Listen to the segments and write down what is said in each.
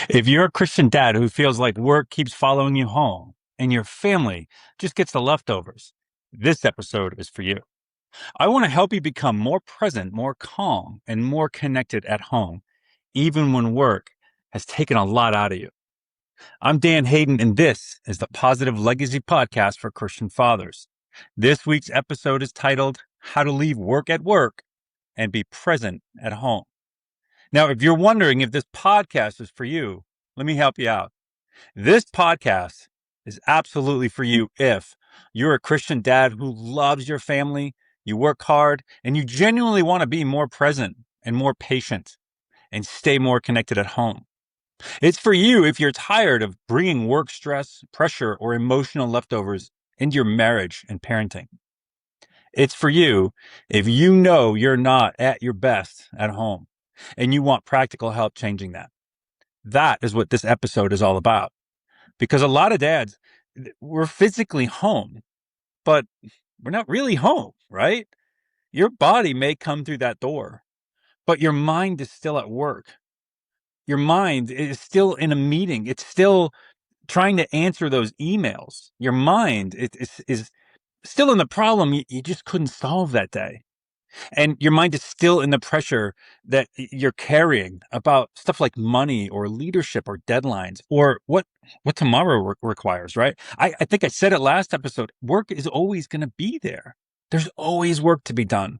If you're a Christian dad who feels like work keeps following you home and your family just gets the leftovers, this episode is for you. I want to help you become more present, more calm, and more connected at home, even when work has taken a lot out of you. I'm Dan Hayden, and this is the Positive Legacy Podcast for Christian Fathers. This week's episode is titled How to Leave Work at Work and Be Present at Home. Now, if you're wondering if this podcast is for you, let me help you out. This podcast is absolutely for you if you're a Christian dad who loves your family, you work hard, and you genuinely want to be more present and more patient and stay more connected at home. It's for you if you're tired of bringing work stress, pressure, or emotional leftovers into your marriage and parenting. It's for you if you know you're not at your best at home and you want practical help changing that. That is what this episode is all about. Because a lot of dads, we're physically home, but we're not really home, right? Your body may come through that door, but your mind is still at work. Your mind is still in a meeting. It's still trying to answer those emails. Your mind is still in the problem you just couldn't solve that day. And your mind is still in the pressure that you're carrying about stuff like money or leadership or deadlines or what tomorrow requires, right? I think I said it last episode. Work is always going to be there. There's always work to be done.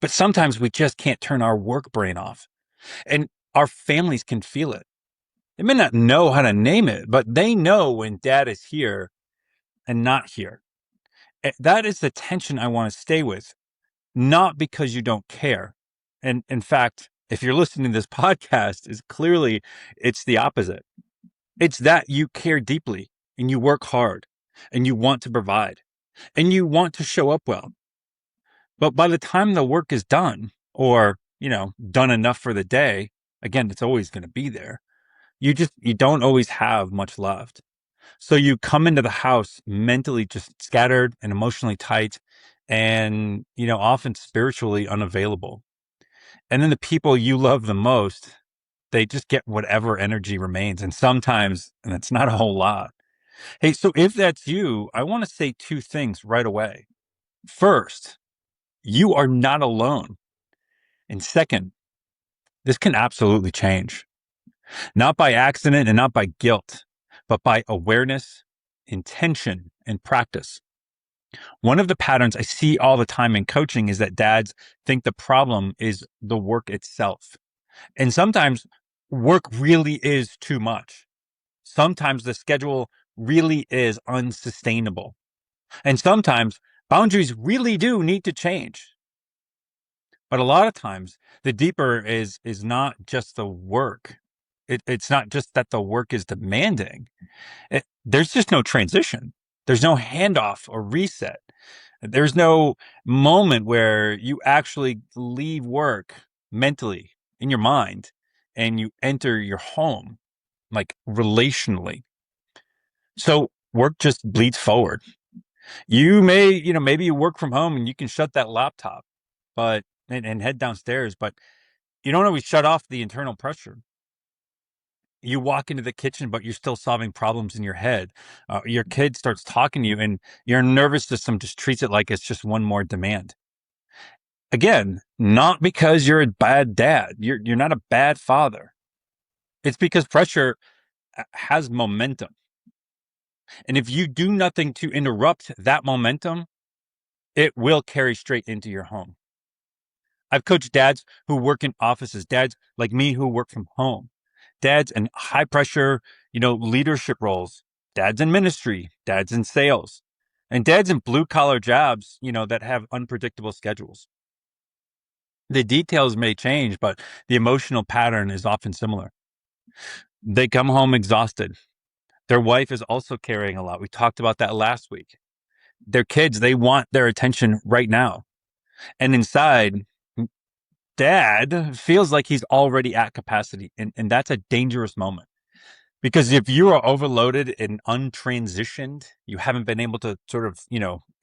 But sometimes we just can't turn our work brain off. And our families can feel it. They may not know how to name it, but they know when dad is here and not here. That is the tension I want to stay with. Not because you don't care. And in fact, if you're listening to this podcast, is clearly it's the opposite. It's that you care deeply and you work hard and you want to provide and you want to show up well. But by the time the work is done or, done enough for the day, again, it's always going to be there. You don't always have much left. So you come into the house mentally just scattered and emotionally tight and, often spiritually unavailable. And then the people you love the most, they just get whatever energy remains. And sometimes, and it's not a whole lot. Hey, so if that's you, I want to say two things right away. First, you are not alone. And second, this can absolutely change, not by accident and not by guilt, but by awareness, intention, and practice. One of the patterns I see all the time in coaching is that dads think the problem is the work itself. And sometimes work really is too much. Sometimes the schedule really is unsustainable. And sometimes boundaries really do need to change. But a lot of times the deeper is not just the work. It's not just that the work is demanding. There's just no transition. There's no handoff or reset. There's no moment where you actually leave work mentally in your mind and you enter your home, like relationally. So work just bleeds forward. You may, maybe you work from home and you can shut that laptop, but and head downstairs, but you don't always shut off the internal pressure. You walk into the kitchen, but you're still solving problems in your head. Your kid starts talking to you and your nervous system just treats it like it's just one more demand. Again, not because you're a bad dad. You're not a bad father. It's because pressure has momentum. And if you do nothing to interrupt that momentum, it will carry straight into your home. I've coached dads who work in offices, dads like me who work from home, dads in high pressure, leadership roles, dads in ministry, dads in sales, and dads in blue collar jobs, that have unpredictable schedules. The details may change, but the emotional pattern is often similar. They come home exhausted. Their wife is also carrying a lot. We talked about that last week. Their kids, they want their attention right now. And inside, dad feels like he's already at capacity. And that's a dangerous moment. Because if you are overloaded and untransitioned, you haven't been able to sort of,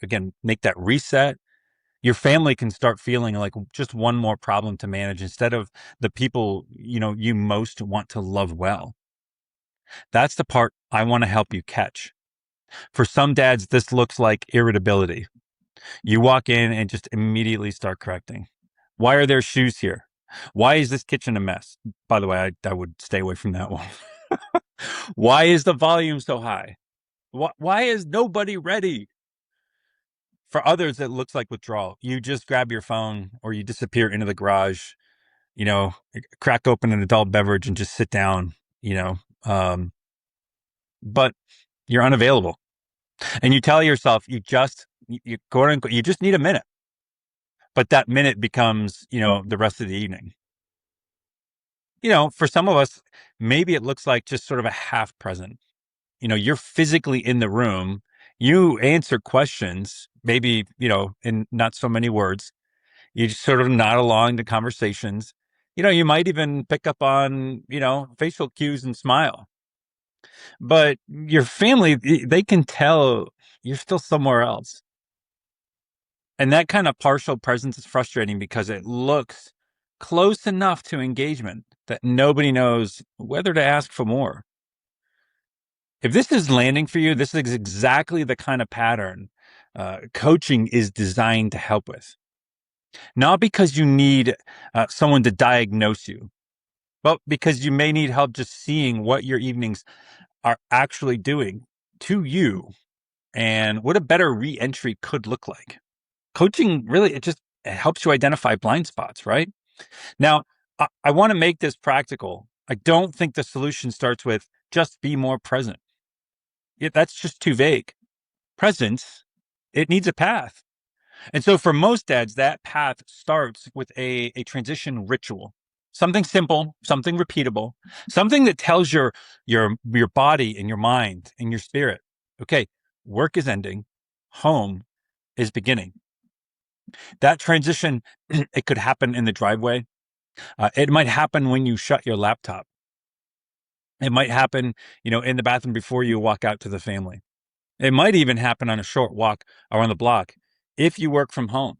again, make that reset, your family can start feeling like just one more problem to manage instead of the people, you most want to love well. That's the part I want to help you catch. For some dads, this looks like irritability. You walk in and just immediately start correcting. Why are there shoes here? Why is this kitchen a mess? By the way, I would stay away from that one. Why is the volume so high? Why is nobody ready? For others, it looks like withdrawal. You just grab your phone or you disappear into the garage, crack open an adult beverage and just sit down, but you're unavailable. And you tell yourself you just need a minute. But that minute becomes, the rest of the evening. For some of us, maybe it looks like just sort of a half present. You're physically in the room. You answer questions, maybe, in not so many words. You just sort of nod along to conversations. You might even pick up on, facial cues and smile. But your family, they can tell you're still somewhere else. And that kind of partial presence is frustrating because it looks close enough to engagement that nobody knows whether to ask for more. If this is landing for you, this is exactly the kind of pattern coaching is designed to help with. Not because you need someone to diagnose you, but because you may need help just seeing what your evenings are actually doing to you and what a better re-entry could look like. Coaching really, it helps you identify blind spots, right? Now, I want to make this practical. I don't think the solution starts with just be more present. That's just too vague. Presence, it needs a path. And so for most dads, that path starts with a transition ritual, something simple, something repeatable, something that tells your body and your mind and your spirit, okay, work is ending, home is beginning. That transition, it could happen in the driveway. It might happen when you shut your laptop. It might happen, in the bathroom before you walk out to the family. It might even happen on a short walk around the block if you work from home.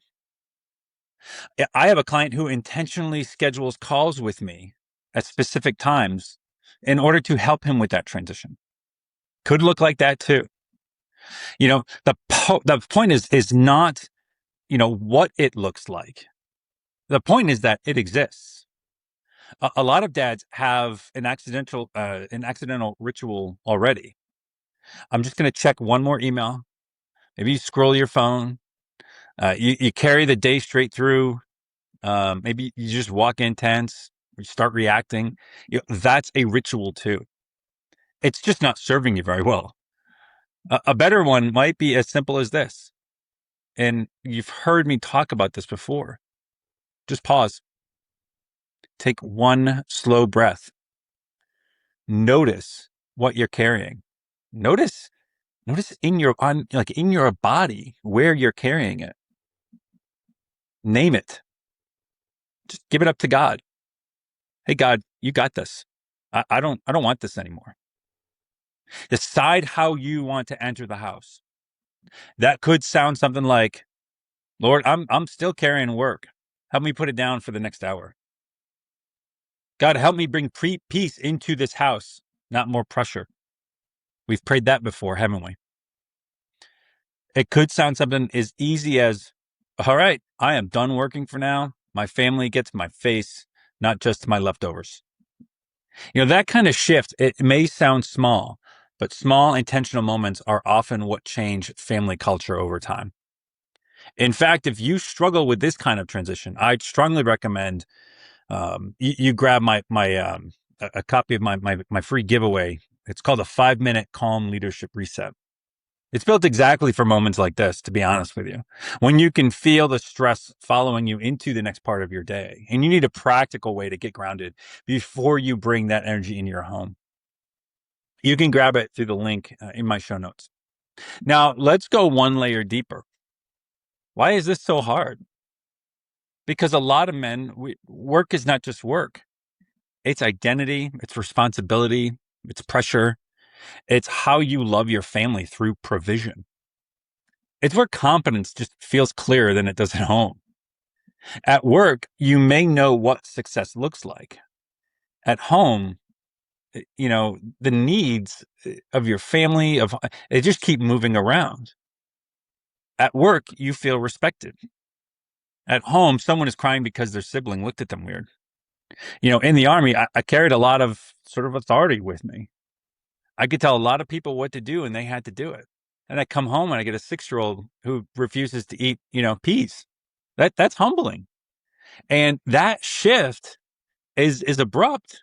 I have a client who intentionally schedules calls with me at specific times in order to help him with that transition. Could look like that too. The point is not, what it looks like. The point is that it exists. A lot of dads have an accidental ritual already. I'm just going to check one more email. Maybe you scroll your phone. You carry the day straight through. Maybe you just walk in tense. You start reacting. That's a ritual too. It's just not serving you very well. A better one might be as simple as this. And you've heard me talk about this before. Just pause. Take one slow breath. Notice what you're carrying. Notice in your body where you're carrying it. Name it. Just give it up to God. Hey God, you got this. I don't want this anymore. Decide how you want to enter the house. That could sound something like, Lord, I'm still carrying work. Help me put it down for the next hour. God, help me bring peace into this house, not more pressure. We've prayed that before, haven't we? It could sound something as easy as, all right, I am done working for now. My family gets my face, not just my leftovers. That kind of shift, it may sound small, but small intentional moments are often what change family culture over time. In fact, if you struggle with this kind of transition, I'd strongly recommend you grab a copy of my free giveaway. It's called a 5-minute calm leadership reset. It's built exactly for moments like this, to be honest with you, when you can feel the stress following you into the next part of your day, and you need a practical way to get grounded before you bring that energy into your home. You can grab it through the link in my show notes. Now, let's go one layer deeper. Why is this so hard? Because a lot of men, work is not just work. It's identity, it's responsibility, it's pressure. It's how you love your family through provision. It's where competence just feels clearer than it does at home. At work, you may know what success looks like. At home, the needs of your family, they just keep moving around. At work, you feel respected. At home, someone is crying because their sibling looked at them weird. In the army, I carried a lot of sort of authority with me. I could tell a lot of people what to do and they had to do it. And I come home and I get a 6-year-old who refuses to eat, peas. That's humbling. And that shift is abrupt.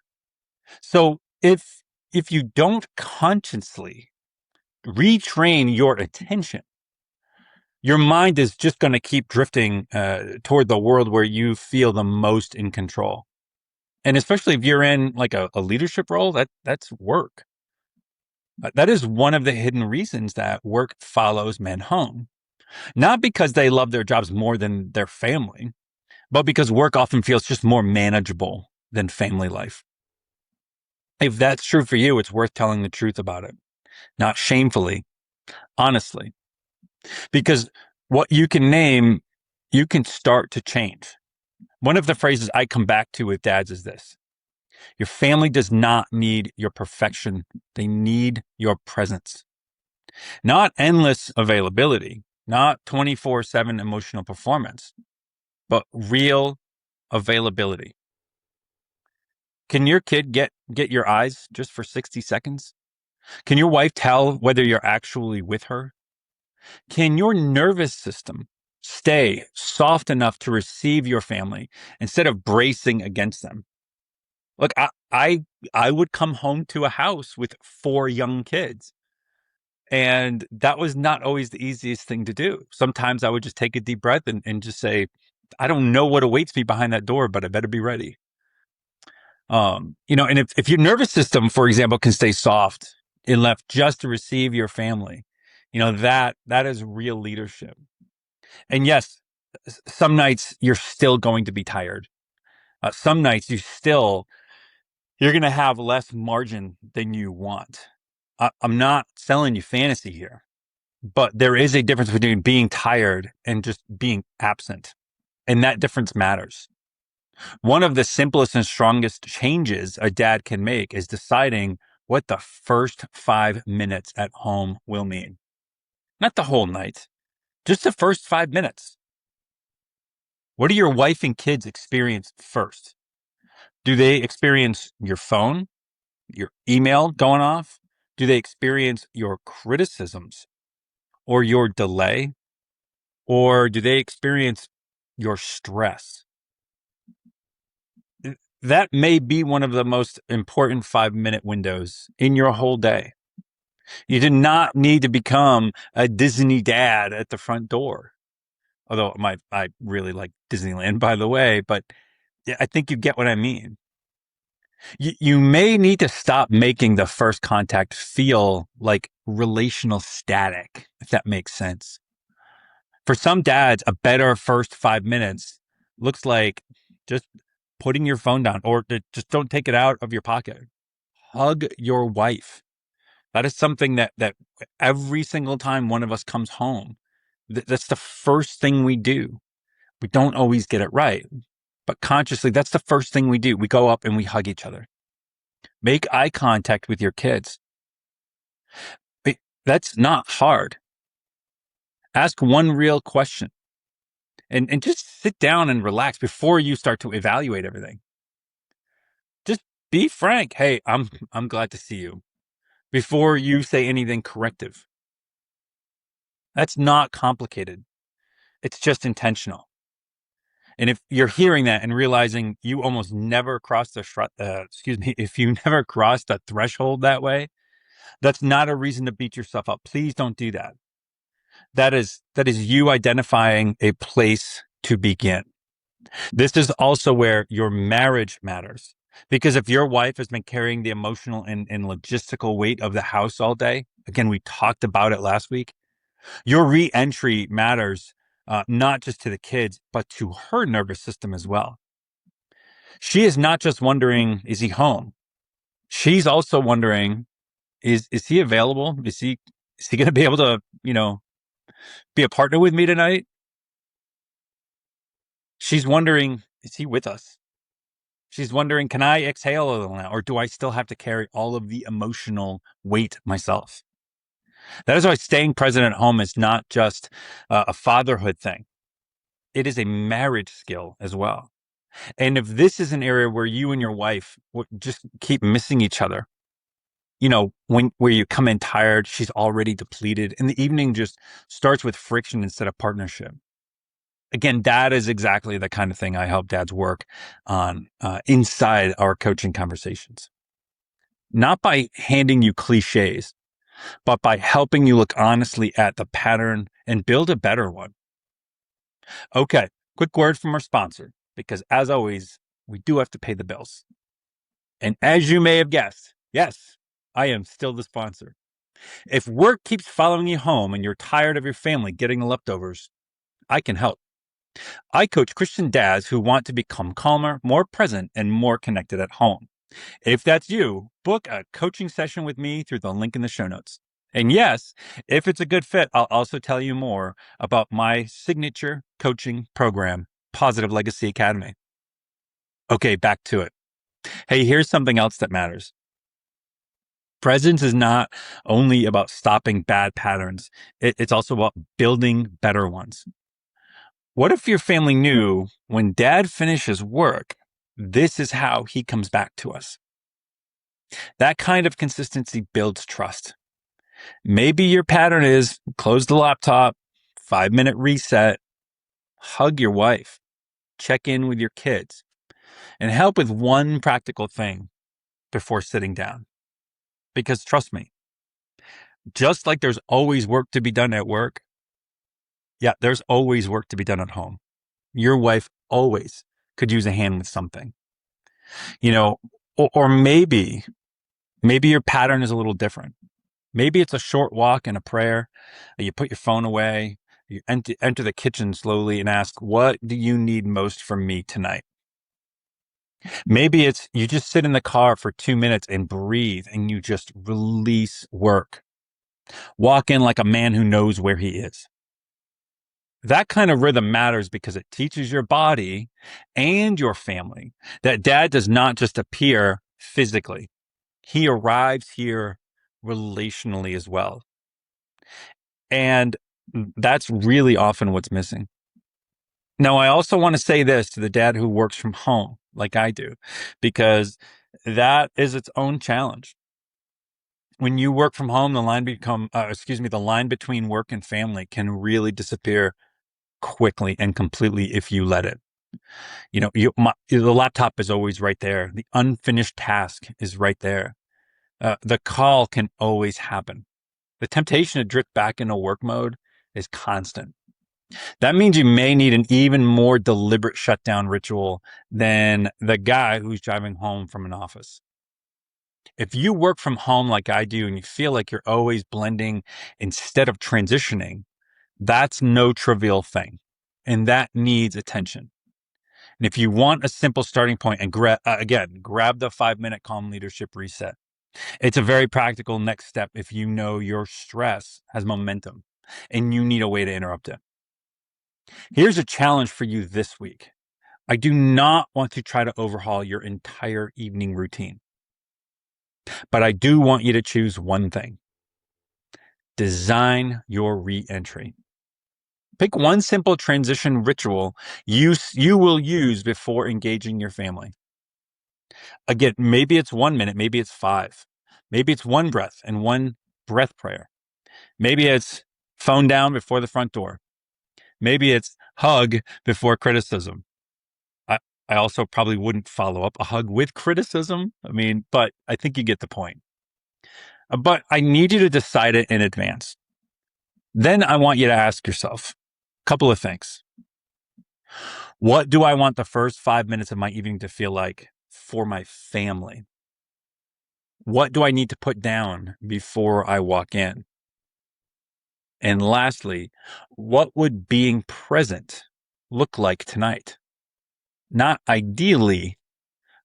So if you don't consciously retrain your attention, your mind is just going to keep drifting toward the world where you feel the most in control. And especially if you're in like a leadership role, that's work. That is one of the hidden reasons that work follows men home. Not because they love their jobs more than their family, but because work often feels just more manageable than family life. If that's true for you, it's worth telling the truth about it, not shamefully, honestly. Because what you can name, you can start to change. One of the phrases I come back to with dads is this: your family does not need your perfection. They need your presence. Not endless availability, not 24/7 emotional performance, but real availability. Can your kid get your eyes just for 60 seconds? Can your wife tell whether you're actually with her? Can your nervous system stay soft enough to receive your family instead of bracing against them? Look, I would come home to a house with 4 young kids, and that was not always the easiest thing to do. Sometimes I would just take a deep breath and just say, I don't know what awaits me behind that door, but I better be ready. And if your nervous system, for example, can stay soft and left just to receive your family, that is real leadership. And yes, some nights you're still going to be tired. Some nights you're going to have less margin than you want. I'm not selling you fantasy here, but there is a difference between being tired and just being absent. And that difference matters. One of the simplest and strongest changes a dad can make is deciding what the first 5 minutes at home will mean. Not the whole night, just the first 5 minutes. What do your wife and kids experience first? Do they experience your phone, your email going off? Do they experience your criticisms or your delay? Or do they experience your stress? That may be one of the most important 5-minute windows in your whole day. You do not need to become a Disney dad at the front door. Although I really like Disneyland, by the way, but I think you get what I mean. You may need to stop making the first contact feel like relational static, if that makes sense. For some dads, a better first 5 minutes looks like just putting your phone down, or just don't take it out of your pocket. Hug your wife. That is something that every single time one of us comes home, that's the first thing we do. We don't always get it right, but consciously, that's the first thing we do. We go up and we hug each other. Make eye contact with your kids. That's not hard. Ask one real question and just sit down and relax before you start to evaluate everything. Just be frank. Hey, I'm glad to see you, before you say anything corrective. That's not complicated. It's just intentional. And if you're hearing that and realizing you almost never crossed if you never crossed a threshold that way, that's not a reason to beat yourself up. Please don't do that. That is you identifying a place to begin. This is also where your marriage matters. Because if your wife has been carrying the emotional and logistical weight of the house all day, again, we talked about it last week, your re-entry matters, not just to the kids, but to her nervous system as well. She is not just wondering, is he home? She's also wondering, is he available? Is he going to be able to, be a partner with me tonight? She's wondering, is he with us? She's wondering, can I exhale a little now, or do I still have to carry all of the emotional weight myself? That is why staying present at home is not just a fatherhood thing. It is a marriage skill as well. And if this is an area where you and your wife just keep missing each other, where you come in tired, she's already depleted, and the evening just starts with friction instead of partnership. Again, that is exactly the kind of thing I help dads work on inside our coaching conversations. Not by handing you cliches, but by helping you look honestly at the pattern and build a better one. Okay, quick word from our sponsor, because as always, we do have to pay the bills. And as you may have guessed, yes, I am still the sponsor. If work keeps following you home and you're tired of your family getting the leftovers, I can help. I coach Christian dads who want to become calmer, more present, and more connected at home. If that's you, book a coaching session with me through the link in the show notes. And yes, if it's a good fit, I'll also tell you more about my signature coaching program, Positive Legacy Academy. Okay, back to it. Hey, here's something else that matters. Presence is not only about stopping bad patterns, it's also about building better ones. What if your family knew when dad finishes work, this is how he comes back to us? That kind of consistency builds trust. Maybe your pattern is close the laptop, 5-minute reset, hug your wife, check in with your kids, and help with one practical thing before sitting down. Because trust me, just like there's always work to be done at work, there's always work to be done at home. Your wife always could use a hand with something, or maybe your pattern is a little different. Maybe it's a short walk and a prayer. You put your phone away, you enter the kitchen slowly and ask, what do you need most from me tonight? Maybe it's you just sit in the car for 2 minutes and breathe and you just release work. Walk in like a man who knows where he is. That kind of rhythm matters because it teaches your body and your family that dad does not just appear physically. He arrives here relationally as well. And that's really often what's missing. Now, I also want to say this to the dad who works from home, like I do, because that is its own challenge. When you work from home, the line between work and family can really disappear quickly and completely if you let it. The laptop is always right there. The unfinished task is right there. The call can always happen. The temptation to drift back into work mode is constant. That means you may need an even more deliberate shutdown ritual than the guy who's driving home from an office. If you work from home like I do and you feel like you're always blending instead of transitioning, that's no trivial thing. And that needs attention. And if you want a simple starting point and grab the 5-minute calm leadership reset. It's a very practical next step if you know your stress has momentum and you need a way to interrupt it. Here's a challenge for you this week. I do not want to try to overhaul your entire evening routine, but I do want you to choose one thing. Design your re-entry. Pick one simple transition ritual you will use before engaging your family. Again, maybe it's 1 minute, maybe it's 5. Maybe it's one breath and one breath prayer. Maybe it's phone down before the front door. Maybe it's hug before criticism. I also probably wouldn't follow up a hug with criticism. But I think you get the point. But I need you to decide it in advance. Then I want you to ask yourself a couple of things. What do I want the first 5 minutes of my evening to feel like for my family? What do I need to put down before I walk in? And lastly, what would being present look like tonight? Not ideally,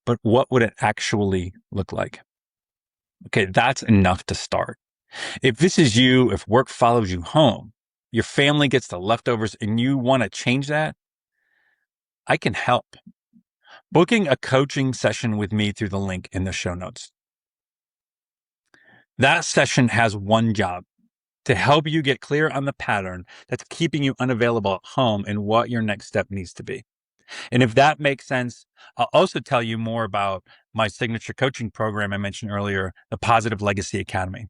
but what would it actually look like? Okay, that's enough to start. If this is you, if work follows you home, your family gets the leftovers and you want to change that, I can help. booking a coaching session with me through the link in the show notes. That session has one job: to help you get clear on the pattern that's keeping you unavailable at home and what your next step needs to be. And if that makes sense, I'll also tell you more about my signature coaching program I mentioned earlier, the Positive Legacy Academy.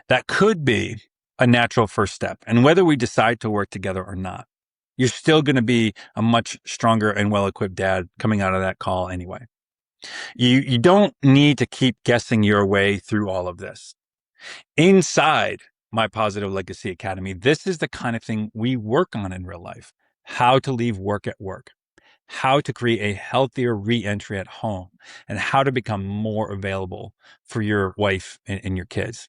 That could be a natural first step. And whether we decide to work together or not, you're still going to be a much stronger and well-equipped dad coming out of that call anyway. You don't need to keep guessing your way through all of this. Inside my Positive Legacy Academy, this is the kind of thing we work on in real life: how to leave work at work, how to create a healthier re-entry at home, and how to become more available for your wife and your kids.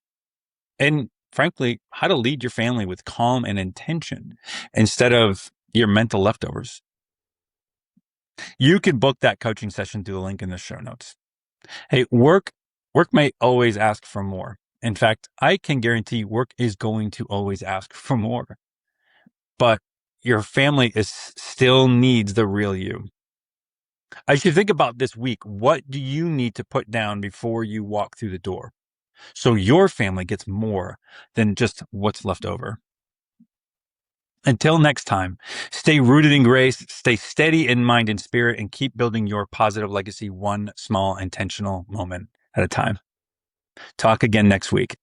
And frankly, how to lead your family with calm and intention instead of your mental leftovers. You can book that coaching session through the link in the show notes. Hey, work may always ask for more. In fact, I can guarantee work is going to always ask for more. But your family still needs the real you. As you think about this week, what do you need to put down before you walk through the door so your family gets more than just what's left over? Until next time, stay rooted in grace, stay steady in mind and spirit, and keep building your positive legacy one small intentional moment at a time. Talk again next week.